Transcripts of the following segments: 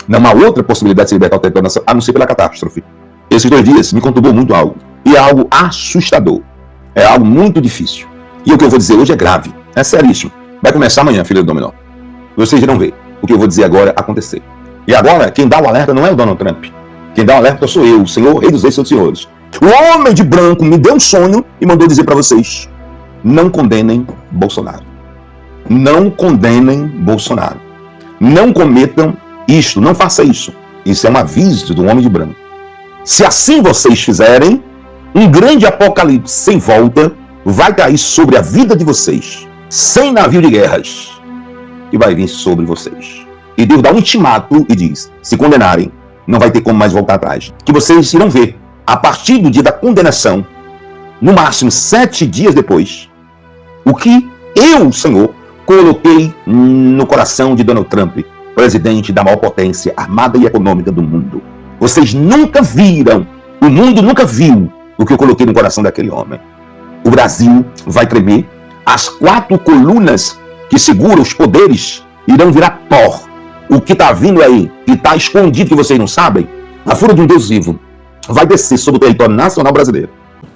Não há outra possibilidade de se libertar o território nacional a não ser pela catástrofe. Esses 2 dias me conturbou muito algo. E é algo assustador. É algo muito difícil. E o que eu vou dizer hoje é grave. É seríssimo. Vai começar amanhã, filho do Dominó. Vocês irão ver o que eu vou dizer agora acontecer. E agora, quem dá o alerta não é o Donald Trump. Quem dá o alerta sou eu, o Senhor, Rei dos Reis, Senhor dos Senhores. O homem de branco me deu um sonho e mandou dizer para vocês: não condenem Bolsonaro. Não condenem Bolsonaro. Não cometam isto, não faça isso. Isso é um aviso do homem de branco. Se assim vocês fizerem, um grande apocalipse sem volta vai cair sobre a vida de vocês, sem navio de guerras, que vai vir sobre vocês. E Deus dá um ultimato e diz: se condenarem, não vai ter como mais voltar atrás. Que vocês irão ver, a partir do dia da condenação, no máximo 7 dias depois, o que eu, Senhor, coloquei no coração de Donald Trump, presidente da maior potência armada e econômica do mundo. Vocês nunca viram, o mundo nunca viu o que eu coloquei no coração daquele homem. O Brasil vai tremer, as 4 colunas que seguram os poderes irão virar pó. O que está vindo aí, que está escondido, que vocês não sabem, a fúria de um Deus vivo vai descer sobre o território nacional brasileiro.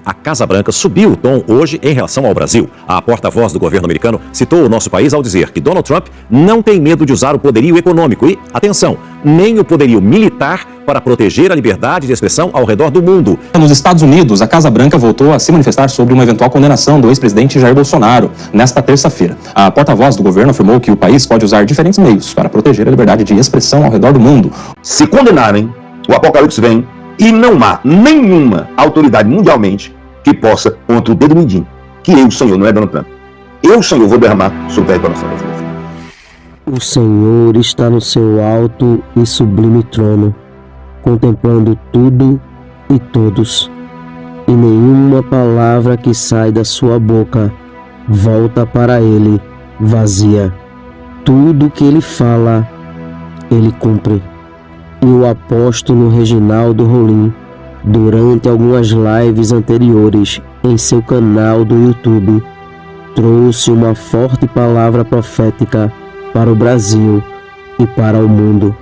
A Casa Branca subiu o tom hoje em relação ao Brasil. A porta-voz do governo americano citou o nosso país ao dizer que Donald Trump não tem medo de usar o poderio econômico e, atenção, nem o poderio militar para proteger a liberdade de expressão ao redor do mundo. Nos Estados Unidos, a Casa Branca voltou a se manifestar sobre uma eventual condenação do ex-presidente Jair Bolsonaro nesta terça-feira. A porta-voz do governo afirmou que o país pode usar diferentes meios para proteger a liberdade de expressão ao redor do mundo. Se condenarem, o apocalipse vem. E não há nenhuma autoridade mundialmente que possa, contra o dedo mindinho, que eu, Senhor, não é Donald Trump, eu, Senhor, vou derramar sobre o território nacional brasileiro. O Senhor está no seu alto e sublime trono, contemplando tudo e todos, e nenhuma palavra que sai da sua boca volta para ele vazia. Tudo que ele fala, ele cumpre. E o apóstolo Reginaldo Rolim, durante algumas lives anteriores em seu canal do YouTube, trouxe uma forte palavra profética para o Brasil e para o mundo.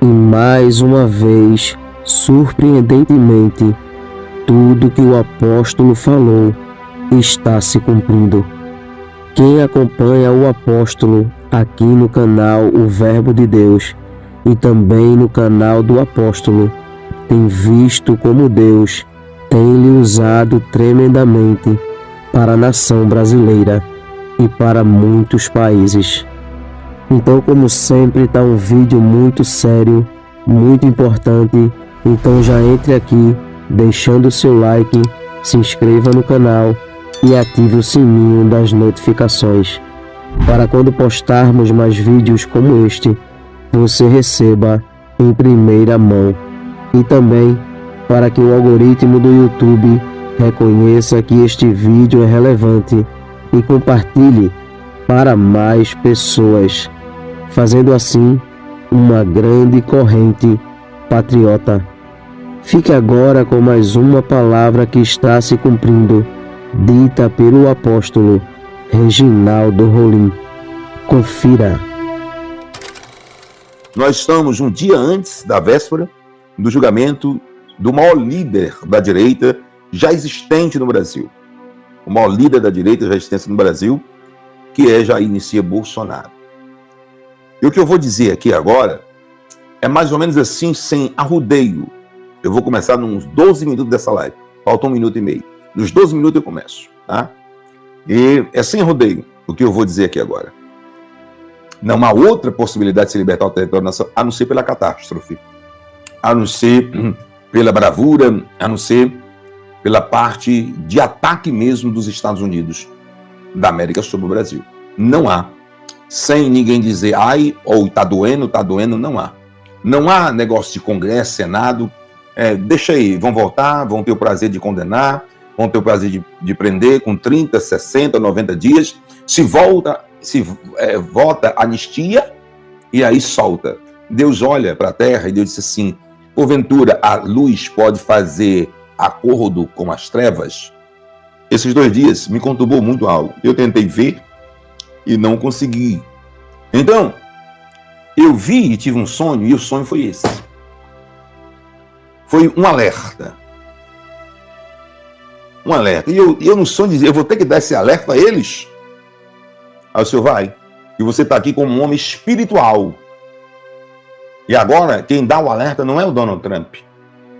E mais uma vez, surpreendentemente, tudo que o apóstolo falou está se cumprindo. Quem acompanha o apóstolo aqui no canal O Verbo de Deus e também no canal do apóstolo, tem visto como Deus tem lhe usado tremendamente para a nação brasileira e para muitos países. Então, como sempre, está um vídeo muito sério, muito importante. Então já entre aqui, deixando o seu like, se inscreva no canal e ative o sininho das notificações, para quando postarmos mais vídeos como este, você receba em primeira mão. E também para que o algoritmo do YouTube reconheça que este vídeo é relevante e compartilhe para mais pessoas, fazendo assim uma grande corrente patriota. Fique agora com mais uma palavra que está se cumprindo, dita pelo apóstolo Reginaldo Rolim. Confira. Nós estamos um dia antes da véspera do julgamento do maior líder da direita já existente no Brasil. O maior líder da direita já existente no Brasil, que é Jair Messias Bolsonaro. E o que eu vou dizer aqui agora é mais ou menos assim, sem arrudeio. Eu vou começar nos 12 minutos dessa live. Falta 1 minuto e meio. Nos 12 minutos eu começo, tá? E é sem arrudeio o que eu vou dizer aqui agora. Não há outra possibilidade de se libertar o território nacional a não ser pela catástrofe, a não ser pela bravura, a não ser pela parte de ataque mesmo dos Estados Unidos da América sobre o Brasil. Não há. Sem ninguém dizer, ai, ou tá doendo, não há. Não há negócio de Congresso, Senado, deixa aí, vão voltar, vão ter o prazer de condenar, vão ter o prazer de prender com 30, 60, 90 dias, vota anistia e aí solta. Deus olha para a terra e Deus disse assim, porventura a luz pode fazer acordo com as trevas? Esses 2 dias me conturbou muito algo. Eu tentei ver e não consegui. Então, Eu vi e tive um sonho, e o sonho foi esse. Foi um alerta. Um alerta. E eu no sonho dizia, eu vou ter que dar esse alerta a eles. Aí o senhor vai. E você está aqui como um homem espiritual. E agora, quem dá o alerta não é o Donald Trump.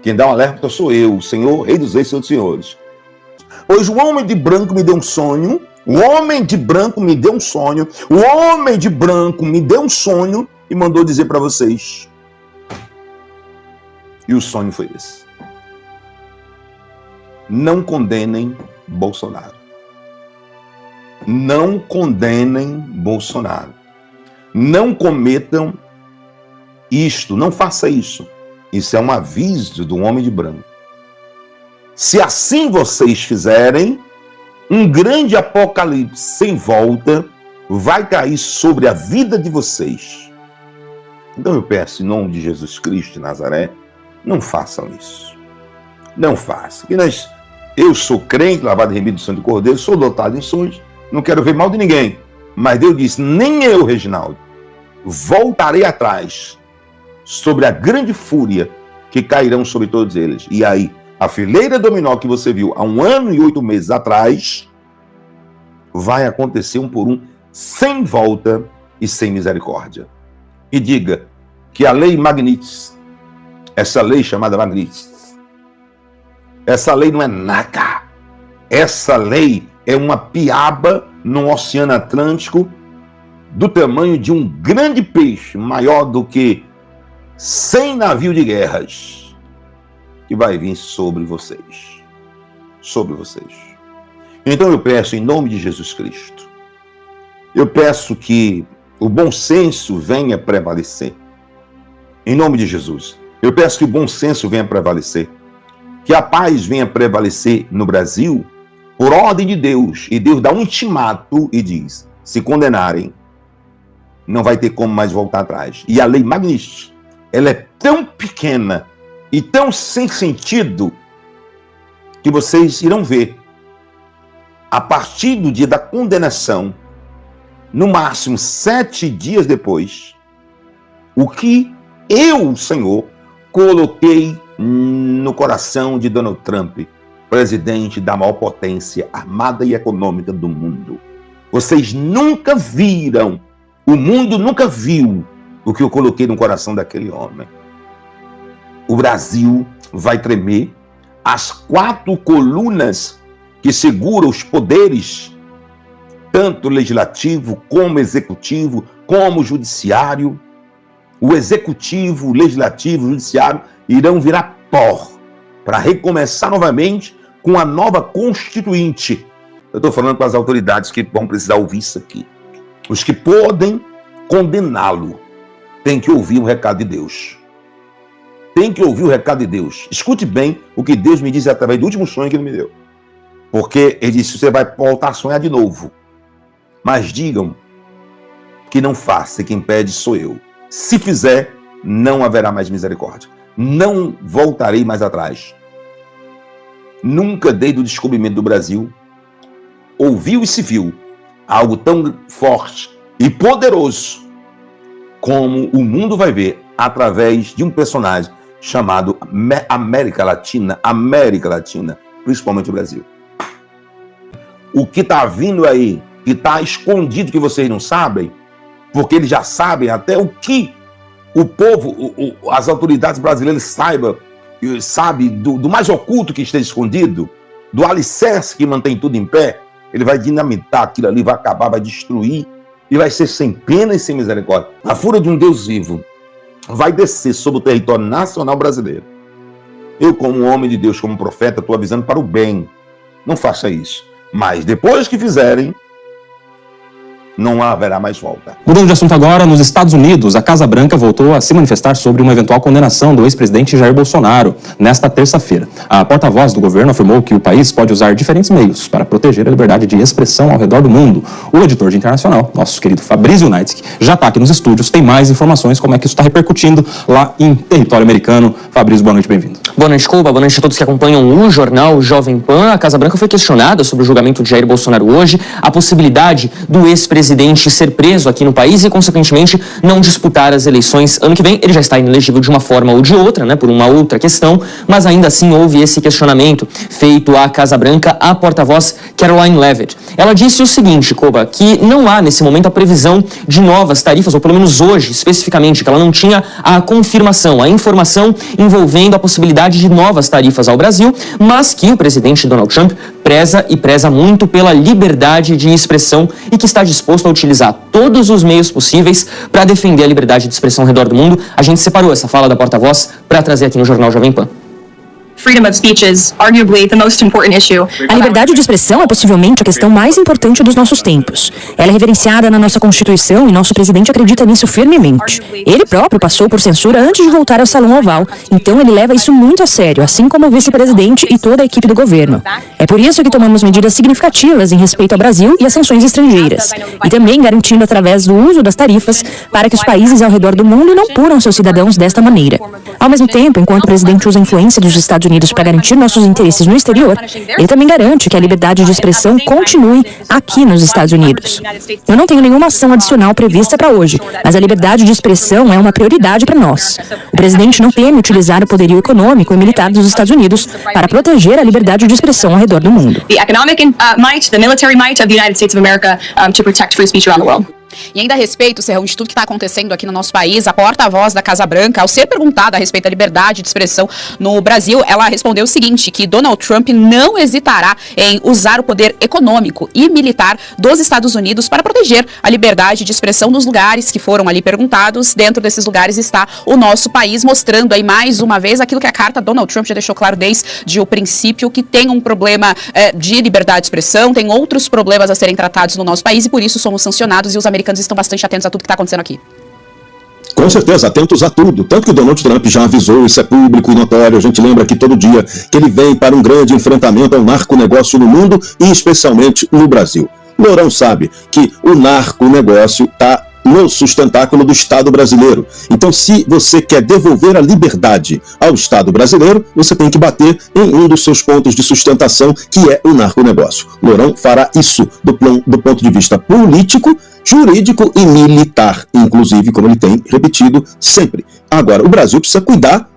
Quem dá o alerta sou eu, o Senhor, Rei dos Reis, Senhor dos Senhores. Pois o homem de branco me deu um sonho. O homem de branco me deu um sonho. O homem de branco me deu um sonho e mandou dizer para vocês. E o sonho foi esse. Não condenem Bolsonaro. Não condenem Bolsonaro. Não cometam isto, não faça isso. Isso é um aviso do homem de branco. Se assim vocês fizerem, um grande apocalipse sem volta vai cair sobre a vida de vocês. Então eu peço, em nome de Jesus Cristo de Nazaré, não façam isso. Não façam. Eu sou crente, lavado e remido do sangue do Cordeiro, sou dotado em sonhos, não quero ver mal de ninguém. Mas Deus disse, nem eu, Reginaldo, voltarei atrás sobre a grande fúria que cairão sobre todos eles. E aí, a fileira dominó que você viu há 1 ano e 8 meses atrás, vai acontecer um por um, sem volta e sem misericórdia. E diga que a lei Magnitsky, essa lei chamada Magnitsky, essa lei não é nada. Essa lei é uma piaba no Oceano Atlântico do tamanho de um grande peixe, maior do que 100 navios de guerras, que vai vir sobre vocês. Sobre vocês. Então eu peço, em nome de Jesus Cristo, eu peço que o bom senso venha prevalecer. Em nome de Jesus. Eu peço que o bom senso venha prevalecer. Que a paz venha prevalecer no Brasil, por ordem de Deus. E Deus dá um ultimato e diz, se condenarem, não vai ter como mais voltar atrás. E a lei Magnitsky, ela é tão pequena e tão sem sentido que vocês irão ver, a partir do dia da condenação, no máximo 7 dias depois, o que eu, Senhor, coloquei no coração de Donald Trump, presidente da maior potência armada e econômica do mundo. Vocês nunca viram, o mundo nunca viu o que eu coloquei no coração daquele homem. O Brasil vai tremer, as 4 colunas que seguram os poderes, tanto legislativo, como executivo, como judiciário, o executivo, o legislativo, o judiciário, irão virar pó para recomeçar novamente com a nova constituinte. Eu estou falando com as autoridades que vão precisar ouvir isso aqui. Os que podem condená-lo têm que ouvir o recado de Deus. Tem que ouvir o recado de Deus. Escute bem o que Deus me disse através do último sonho que ele me deu. Porque ele disse, você vai voltar a sonhar de novo. Mas digam que não faça, e quem pede sou eu. Se fizer, não haverá mais misericórdia. Não voltarei mais atrás. Nunca, desde o descobrimento do Brasil, ouviu e se viu algo tão forte e poderoso como o mundo vai ver através de um personagem chamado América Latina, principalmente o Brasil. O que está vindo aí, que está escondido, que vocês não sabem, porque eles já sabem até o que o povo, as autoridades brasileiras sabe do mais oculto que esteja escondido, do alicerce que mantém tudo em pé. Ele vai dinamitar aquilo ali, vai acabar, vai destruir, e vai ser sem pena e sem misericórdia. A fúria de um Deus vivo vai descer sobre o território nacional brasileiro. Eu, como homem de Deus, como profeta, estou avisando para o bem. Não faça isso. Mas depois que fizerem, não haverá mais volta. Mudando de assunto agora, nos Estados Unidos, a Casa Branca voltou a se manifestar sobre uma eventual condenação do ex-presidente Jair Bolsonaro nesta terça-feira. A porta-voz do governo afirmou que o país pode usar diferentes meios para proteger a liberdade de expressão ao redor do mundo. O editor de Internacional, nosso querido Fabrício Naitsky, já está aqui nos estúdios, tem mais informações como é que isso está repercutindo lá em território americano. Fabrício, boa noite, bem-vindo. Boa noite, Couba. Boa noite a todos que acompanham o jornal Jovem Pan. A Casa Branca foi questionada sobre o julgamento de Jair Bolsonaro hoje, a possibilidade do ex-presidente presidente ser preso aqui no país e, consequentemente, não disputar as eleições ano que vem. Ele já está inelegível de uma forma ou de outra, né, por uma outra questão, mas ainda assim houve esse questionamento feito à Casa Branca, à porta-voz Karoline Leavitt. Ela disse o seguinte, Koba, que não há nesse momento a previsão de novas tarifas, ou pelo menos hoje, especificamente, que ela não tinha a confirmação, a informação envolvendo a possibilidade de novas tarifas ao Brasil, mas que o presidente Donald Trump preza muito pela liberdade de expressão e que está disposto a utilizar todos os meios possíveis para defender a liberdade de expressão ao redor do mundo. A gente separou essa fala da porta-voz para trazer aqui no Jornal Jovem Pan. Freedom of speech is arguably the most important issue. A liberdade de expressão é possivelmente a questão mais importante dos nossos tempos. Ela é reverenciada na nossa Constituição e nosso presidente acredita nisso firmemente. Ele próprio passou por censura antes de voltar ao Salão Oval, então ele leva isso muito a sério, assim como o vice-presidente e toda a equipe do governo. É por isso que tomamos medidas significativas em respeito ao Brasil e às sanções estrangeiras, e também garantindo através do uso das tarifas para que os países ao redor do mundo não punam seus cidadãos desta maneira. Ao mesmo tempo, enquanto o presidente usa a influência dos Estados Unidos para garantir nossos interesses no exterior, ele também garante que a liberdade de expressão continue aqui nos Estados Unidos. Eu não tenho nenhuma ação adicional prevista para hoje, mas a liberdade de expressão é uma prioridade para nós. O presidente não teme utilizar o poderio econômico e militar dos Estados Unidos para proteger a liberdade de expressão ao redor do mundo. The economic might, the military might of the United States of America to protect free speech around the world. E ainda a respeito, Serrão, de tudo que está acontecendo aqui no nosso país, a porta-voz da Casa Branca, ao ser perguntada a respeito da liberdade de expressão no Brasil, ela respondeu o seguinte, que Donald Trump não hesitará em usar o poder econômico e militar dos Estados Unidos para proteger a liberdade de expressão nos lugares que foram ali perguntados. Dentro desses lugares está o nosso país, mostrando aí mais uma vez aquilo que a carta Donald Trump já deixou claro desde o princípio, que tem um problema de liberdade de expressão, tem outros problemas a serem tratados no nosso país e por isso somos sancionados e os americanos estão bastante atentos a tudo que está acontecendo aqui. Com certeza, atentos a tudo. Tanto que o Donald Trump já avisou, isso é público e notório, a gente lembra aqui todo dia, que ele vem para um grande enfrentamento ao narconegócio no mundo e especialmente no Brasil. Mourão sabe que o narconegócio está no sustentáculo do Estado brasileiro. Então, se você quer devolver a liberdade ao Estado brasileiro, você tem que bater em um dos seus pontos de sustentação, que é o narconegócio. Mourão fará isso do ponto de vista político, jurídico e militar, inclusive, como ele tem repetido sempre. Agora, o Brasil precisa cuidar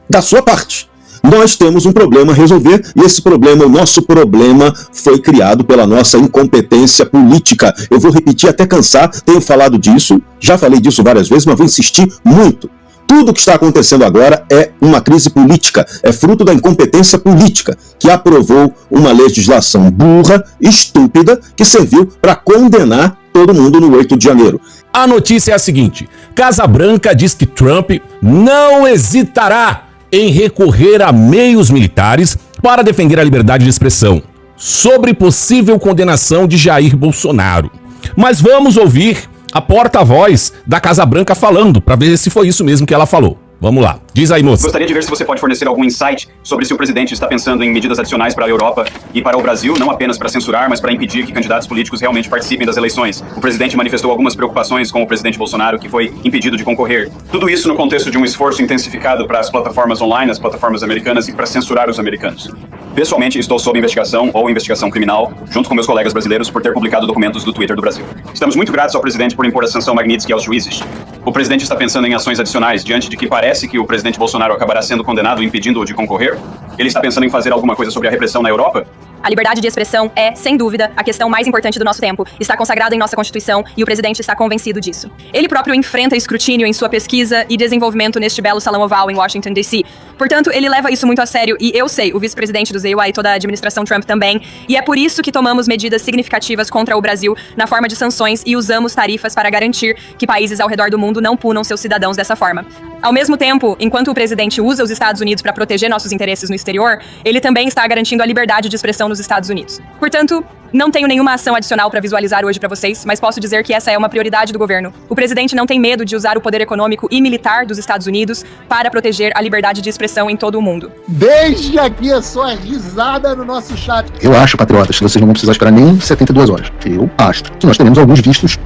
da sua parte. Nós temos um problema a resolver e esse problema, o nosso problema, foi criado pela nossa incompetência política. Eu vou repetir até cansar, tenho falado disso, já falei disso várias vezes, mas vou insistir muito. Tudo o que está acontecendo agora é uma crise política, é fruto da incompetência política, que aprovou uma legislação burra, estúpida, que serviu para condenar todo mundo no 8 de janeiro. A notícia é a seguinte: Casa Branca diz que Trump não hesitará em recorrer a meios militares para defender a liberdade de expressão, sobre possível condenação de Jair Bolsonaro. Mas vamos ouvir a porta-voz da Casa Branca falando, para ver se foi isso mesmo que ela falou. Vamos lá. Diz aí, moça. Gostaria de ver se você pode fornecer algum insight sobre se o presidente está pensando em medidas adicionais para a Europa e para o Brasil, não apenas para censurar, mas para impedir que candidatos políticos realmente participem das eleições. O presidente manifestou algumas preocupações com o presidente Bolsonaro, que foi impedido de concorrer. Tudo isso no contexto de um esforço intensificado para as plataformas online, as plataformas americanas, e para censurar os americanos. Pessoalmente, estou sob investigação ou investigação criminal, junto com meus colegas brasileiros, por ter publicado documentos do Twitter do Brasil. Estamos muito gratos ao presidente por impor a sanção Magnitsky aos juízes. O presidente está pensando em ações adicionais diante de que parece que o presidente Bolsonaro acabará sendo condenado e impedindo-o de concorrer? Ele está pensando em fazer alguma coisa sobre a repressão na Europa? A liberdade de expressão é, sem dúvida, a questão mais importante do nosso tempo. Está consagrada em nossa Constituição e o presidente está convencido disso. Ele próprio enfrenta escrutínio em sua pesquisa e desenvolvimento neste belo Salão Oval em Washington, D.C. Portanto, ele leva isso muito a sério e eu sei, o vice-presidente do ZEUA e toda a administração Trump também, e é por isso que tomamos medidas significativas contra o Brasil na forma de sanções e usamos tarifas para garantir que países ao redor do mundo não punam seus cidadãos dessa forma. Ao mesmo tempo, enquanto o presidente usa os Estados Unidos para proteger nossos interesses no exterior, ele também está garantindo a liberdade de expressão nos Estados Unidos. Portanto, não tenho nenhuma ação adicional para visualizar hoje para vocês, mas posso dizer que essa é uma prioridade do governo. O presidente não tem medo de usar o poder econômico e militar dos Estados Unidos para proteger a liberdade de expressão em todo o mundo. Deixe aqui a sua risada no nosso chat. Eu acho, patriotas, que vocês não vão precisar esperar nem 72 horas. Eu acho que nós teremos alguns vistos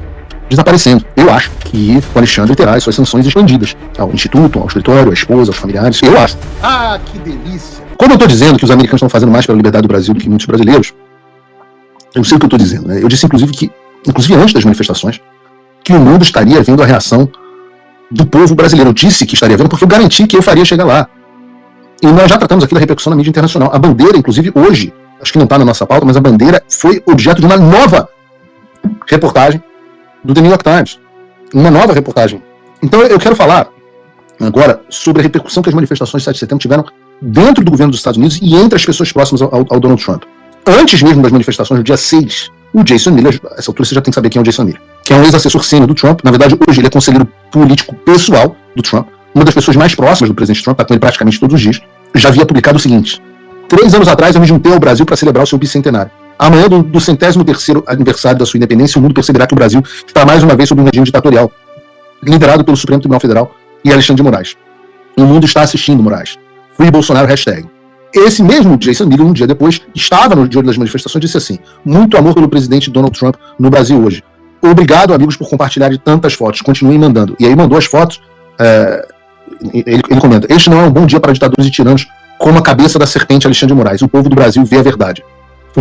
desaparecendo. Eu acho que o Alexandre terá as suas sanções expandidas ao instituto, ao escritório, à esposa, aos familiares. Eu acho. Ah, que delícia! Quando eu estou dizendo que os americanos estão fazendo mais pela liberdade do Brasil do que muitos brasileiros, eu sei o que eu estou dizendo, né? Eu disse, inclusive, que inclusive antes das manifestações, que o mundo estaria vendo a reação do povo brasileiro. Eu disse que estaria vendo porque eu garanti que eu faria chegar lá. E nós já tratamos aqui da repercussão na mídia internacional. A bandeira, inclusive, hoje, acho que não está na nossa pauta, mas a bandeira foi objeto de uma nova reportagem do The New York Times. Uma nova reportagem. Então eu quero falar agora sobre a repercussão que as manifestações de 7 de setembro tiveram dentro do governo dos Estados Unidos e entre as pessoas próximas ao Donald Trump. Antes mesmo das manifestações, no dia 6, o Jason Miller, a essa altura você já tem que saber quem é o Jason Miller, que é um ex-assessor sênior do Trump. Na verdade, hoje ele é conselheiro político pessoal do Trump, uma das pessoas mais próximas do presidente Trump, está com ele praticamente todos os dias. Já havia publicado o seguinte: 3 anos atrás eu me juntei ao Brasil para celebrar o seu bicentenário. Amanhã, do 103º aniversário da sua independência, o mundo perceberá que o Brasil está mais uma vez sob um regime ditatorial, liderado pelo Supremo Tribunal Federal e Alexandre de Moraes. O mundo está assistindo, Moraes. Free Bolsonaro, hashtag. Esse mesmo Jason Miller, um dia depois, estava no dia das manifestações e disse assim: muito amor pelo presidente Donald Trump no Brasil hoje. Obrigado, amigos, por compartilhar tantas fotos. Continuem mandando. E aí mandou as fotos. Ele comenta: este não é um bom dia para ditadores e tiranos como a cabeça da serpente Alexandre de Moraes. O povo do Brasil vê a verdade.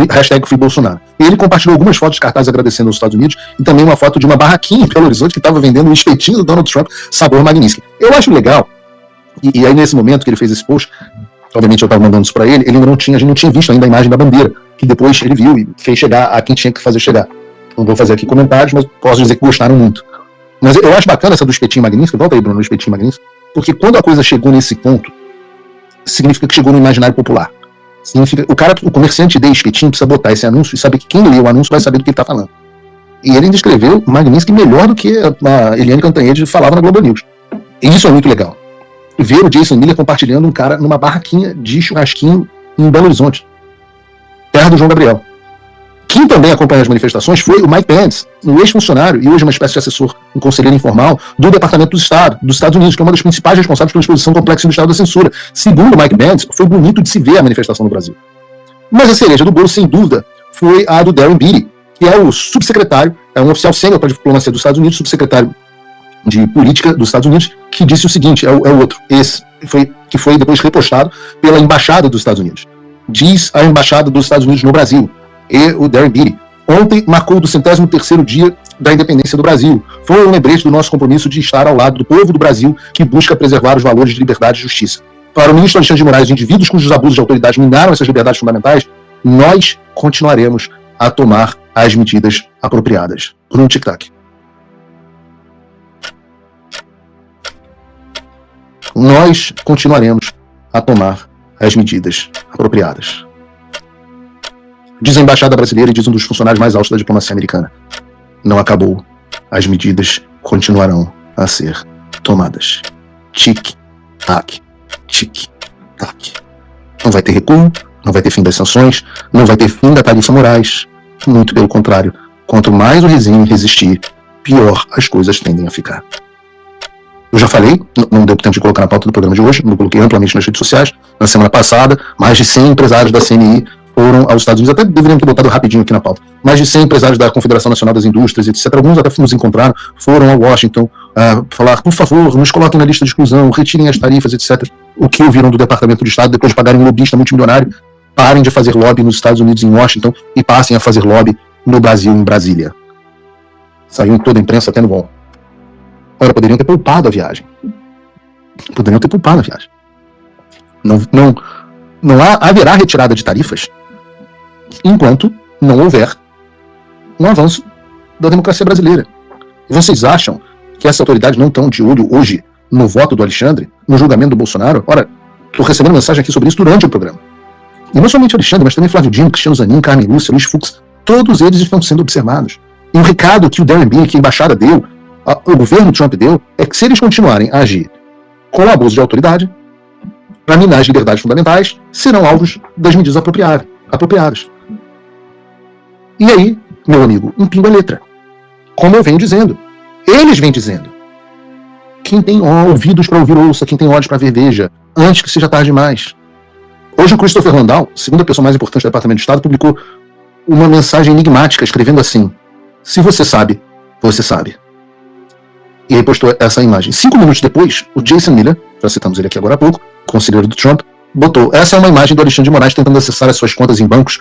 Hashtag Free Bolsonaro. Ele compartilhou algumas fotos de cartazes agradecendo aos Estados Unidos e também uma foto de uma barraquinha em Belo Horizonte que estava vendendo um espetinho do Donald Trump, sabor Magnífico. Eu acho legal, e aí nesse momento que ele fez esse post, obviamente eu estava mandando isso para ele, a gente não tinha visto ainda a imagem da bandeira, que depois ele viu e fez chegar a quem tinha que fazer chegar. Não vou fazer aqui comentários, mas posso dizer que gostaram muito. Mas eu acho bacana essa do espetinho Magnífico, volta aí, Bruno, no espetinho Magnífico, porque quando a coisa chegou nesse ponto, significa que chegou no imaginário popular. Significa, o comerciante de espetinho precisa botar esse anúncio e saber que quem lê o anúncio vai saber do que ele está falando. E ele ainda escreveu Magnífico melhor do que a Eliane Cantanhede falava na Globo News. E isso é muito legal. Ver o Jason Miller compartilhando um cara numa barraquinha de churrasquinho em Belo Horizonte, terra do João Gabriel. Quem também acompanha as manifestações foi o Mike Pence, um ex-funcionário e hoje uma espécie de assessor, um conselheiro informal do Departamento do Estado, dos Estados Unidos, que é uma das principais responsáveis pela exposição complexa do Estado da censura. Segundo o Mike Pence, foi bonito de se ver a manifestação no Brasil. Mas a cereja do bolo, sem dúvida, foi a do Darren Beattie, que é o subsecretário, é um oficial sênior para a diplomacia dos Estados Unidos, subsecretário de política dos Estados Unidos, que disse o seguinte, é o outro, esse, que foi depois repostado pela Embaixada dos Estados Unidos. Diz a Embaixada dos Estados Unidos no Brasil, e o Darren Beattie: ontem marcou o 203º dia da independência do Brasil. Foi um lembrete do nosso compromisso de estar ao lado do povo do Brasil que busca preservar os valores de liberdade e justiça. Para o ministro Alexandre de Moraes, indivíduos cujos abusos de autoridade minaram essas liberdades fundamentais, nós continuaremos a tomar as medidas apropriadas. No tic-tac. Nós continuaremos a tomar as medidas apropriadas. Diz a Embaixada Brasileira e diz um dos funcionários mais altos da diplomacia americana: não acabou. As medidas continuarão a ser tomadas. Tic-tac, tic-tac. Não vai ter recuo, não vai ter fim das sanções, não vai ter fim da tarifa Moraes. Muito pelo contrário. Quanto mais o regime resistir, pior as coisas tendem a ficar. Eu já falei, não deu tempo de colocar na pauta do programa de hoje, não coloquei amplamente nas redes sociais. Na semana passada, mais de 100 empresários da CNI foram aos Estados Unidos, até deveriam ter botado rapidinho aqui na pauta. Mais de 100 empresários da Confederação Nacional das Indústrias, etc. Alguns até nos encontraram, foram a Washington falar: por favor, nos coloquem na lista de exclusão, retirem as tarifas, etc. O que ouviram do Departamento de Estado, depois de pagarem um lobista multimilionário: parem de fazer lobby nos Estados Unidos, em Washington, e passem a fazer lobby no Brasil, em Brasília. Saiu em toda a imprensa, até no bom. Ora, poderiam ter poupado a viagem. Não haverá retirada de tarifas enquanto não houver um avanço da democracia brasileira. E vocês acham que essas autoridades não estão de olho hoje no voto do Alexandre, no julgamento do Bolsonaro? Ora, estou recebendo mensagem aqui sobre isso durante o programa. E não somente o Alexandre, mas também Flávio Dino, Cristiano Zanin, Carmen Lúcia, Luiz Fux, todos eles estão sendo observados. E o recado que o Darren Beattie, que a embaixada deu, o governo Trump deu, é que se eles continuarem a agir com abuso de autoridade, para minar as liberdades fundamentais, serão alvos das medidas apropriadas. E aí, meu amigo, um pingo é letra. Como eu venho dizendo, eles vêm dizendo: quem tem ouvidos para ouvir, ouça; quem tem olhos para ver, veja, antes que seja tarde demais. Hoje o Christopher Landau, segunda pessoa mais importante do Departamento de Estado, publicou uma mensagem enigmática, escrevendo assim: se você sabe, você sabe. E aí postou essa imagem. 5 minutos depois, o Jason Miller, já citamos ele aqui agora há pouco, conselheiro do Trump, botou: essa é uma imagem do Alexandre de Moraes tentando acessar as suas contas em bancos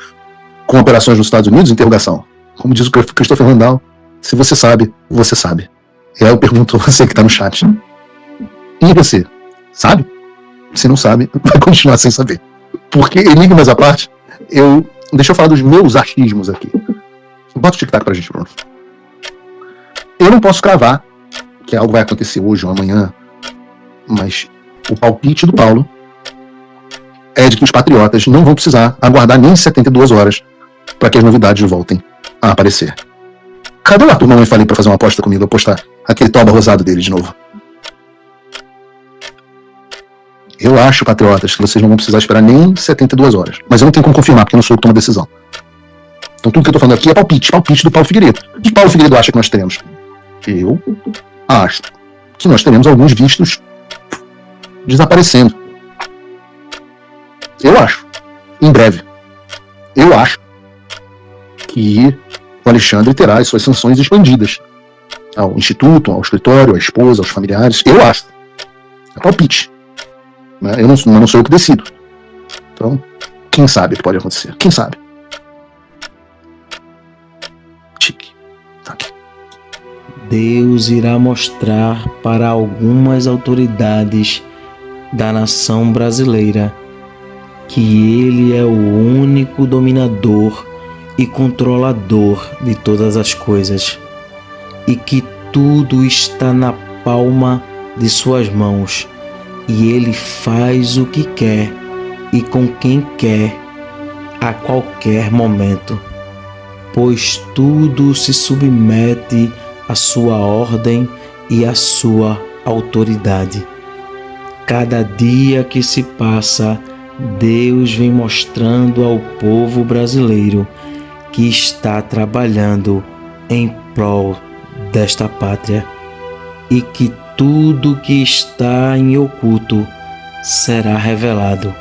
com operações nos Estados Unidos, interrogação. Como diz o Christopher Landau, Se você sabe, você sabe. E aí eu pergunto a você que tá no chat. E você, sabe? Se não sabe, vai continuar sem saber. Porque, enigmas à parte, deixa eu falar dos meus achismos aqui. Bota o tic-tac pra gente, Bruno. Eu não posso cravar que algo vai acontecer hoje ou amanhã, mas o palpite do Paulo é de que os patriotas não vão precisar aguardar nem 72 horas para que as novidades voltem a aparecer. Cadê o Arthur Mamãe Falei para fazer uma aposta comigo, apostar aquele toba rosado dele de novo? Eu acho, patriotas, que vocês não vão precisar esperar nem 72 horas. Mas eu não tenho como confirmar, porque eu não sou eu que tomo a decisão. Então tudo que eu tô falando aqui é palpite do Paulo Figueiredo. O que Paulo Figueiredo acha que nós teremos? Eu acho que nós teremos alguns vistos desaparecendo. Eu acho. Em breve. Eu acho que o Alexandre terá as suas sanções expandidas ao instituto, ao escritório, à esposa, aos familiares. Eu acho. É palpite. Eu não sou eu que decido. Então, quem sabe o que pode acontecer? Quem sabe? Tique. Tá aqui. Deus irá mostrar para algumas autoridades da nação brasileira que Ele é o único dominador e controlador de todas as coisas e que tudo está na palma de suas mãos e Ele faz o que quer e com quem quer a qualquer momento, pois tudo se submete à sua ordem e à sua autoridade. Cada dia que se passa, Deus vem mostrando ao povo brasileiro que está trabalhando em prol desta pátria e que tudo que está em oculto será revelado.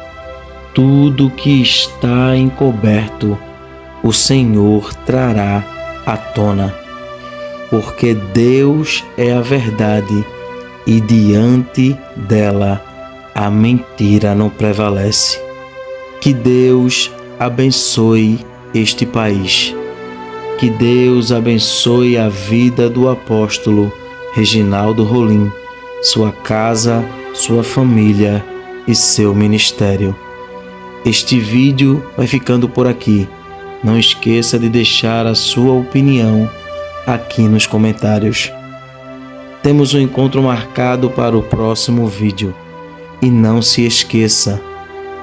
Tudo que está encoberto, o Senhor trará à tona, porque Deus é a verdade e diante dela a mentira não prevalece. Que Deus abençoe este país. Que Deus abençoe a vida do apóstolo Reginaldo Rolim, sua casa, sua família e seu ministério. Este vídeo vai ficando por aqui. Não esqueça de deixar a sua opinião aqui nos comentários. Temos um encontro marcado para o próximo vídeo. E não se esqueça,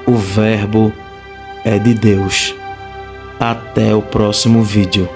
o Verbo é de Deus. Até o próximo vídeo.